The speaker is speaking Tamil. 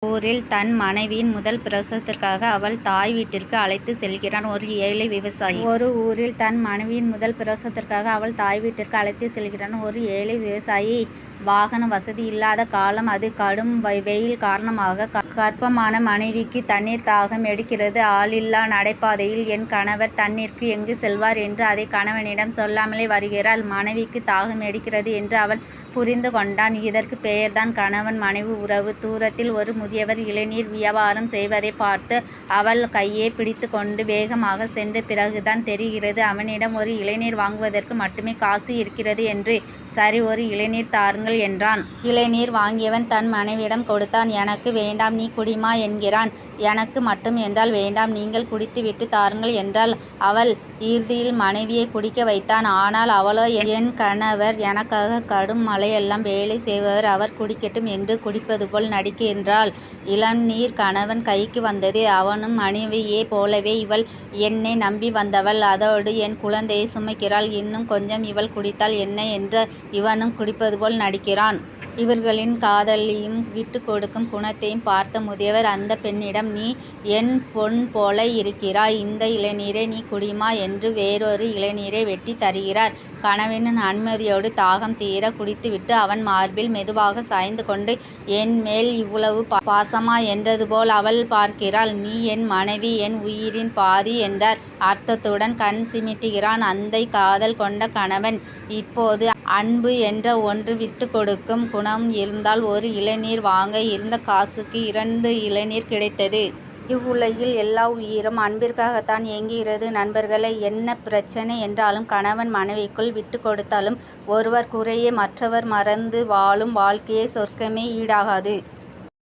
ஊரில் தன் மனைவியின் முதல் பிரசவத்திற்காக அவள் தாய் வீட்டிற்கு அழைத்து செல்கிறான் ஒரு ஏழை விவசாயி. ஊரில் தன் மனைவியின் முதல் பிரசவத்திற்காக அவள் தாய் வீட்டிற்கு அழைத்து செல்கிறான் ஒரு ஏழை விவசாயி. வாகன வசதி இல்லாத காலம் அது. கடும் வெயில் காரணமாக கர்ப்பமான மனைவிக்கு தண்ணீர் தாகம் எடுக்கிறது. ஆளில்லா நடைபாதையில் என் கணவர் தண்ணீருக்கு எங்கு செல்வார் என்று அதை கணவனிடம் சொல்லாமலே வருகிறாள். மனைவிக்கு தாகம் எடுக்கிறது என்று அவன் புரிந்து கொண்டான். இதற்கு பெயர்தான் கணவன் மனைவி உறவு. தூரத்தில் ஒரு முதியவர் இளநீர் வியாபாரம் செய்வதை பார்த்து அவள் கையை பிடித்து கொண்டு வேகமாக சென்ற பிறகுதான் தெரிகிறது அவனிடம் ஒரு இளநீர் வாங்குவதற்கு மட்டுமே காசு இருக்கிறது என்று. சரி, ஒரு இளநீர் தாருங்கள் என்றான். இளநீர் வாங்கியவன் தன் மனைவியிடம் கொடுத்தான். எனக்கு வேண்டாம், நீ குடிமா என்கிறான். எனக்கு மட்டும் என்றால் வேண்டாம், நீங்கள் குடித்துவிட்டு தாருங்கள் என்றால் அவள். இறுதியில் மனைவியை குடிக்க வைத்தான். ஆனால் அவளோ, என் கணவர் எனக்காக கடும் மழையெல்லாம் வேலை செய்பவர், அவர் குடிக்கட்டும் என்று குடிப்பது போல் நடிக்கின்றாள். இளநீர் கணவன் கைக்கு வந்தது. அவனும் மனைவியை போலவே இவள் என்னை நம்பி வந்தவள், அதோடு என் குழந்தையை சுமக்கிறாள், இன்னும் கொஞ்சம் இவள் குடித்தால் என்ன என்று இவனும் குடிப்பது போல் நடிக்கிறான். இவர்களின் காதலையும் விட்டு கொடுக்கும் குணத்தையும் பார்த்த முதியவர் அந்த பெண்ணிடம், நீ என் பொன் போல இருக்கிறாய், இந்த இளநீரை நீ குடிமா என்று வேறொரு இளநீரை வெட்டி தருகிறார். கணவனின் அனுமதியோடு தாகம் தீர குடித்துவிட்டு அவன் மார்பில் மெதுவாக சாய்ந்து கொண்டு, என் மேல் இவ்வளவு பாசமா என்றது போல் அவள் பார்க்கிறாள். நீ என் மனைவி, என் உயிரின் பாதி என்றார் அர்த்தத்துடன் கண் சிமிட்டுகிறான் அந்த காதல் கொண்ட கணவன். இப்போது அன்பு என்ற ஒன்று விட்டு கொடுக்கும் குணம் இருந்தால் ஒரு இளநீர் வாங்க இருந்த காசுக்கு 2 இளநீர் கிடைத்தது. இவ்வுலகில் எல்லா உயிரும் அன்பிற்காகத்தான் ஏங்குகிறது நண்பர்களே. என்ன பிரச்சனை என்றாலும் கணவன் மனைவிக்குள் விட்டு கொடுத்தாலும் ஒருவர் குறையை மற்றவர் மறந்து வாழும் வாழ்க்கையை சொர்க்கமே ஈடாகாது.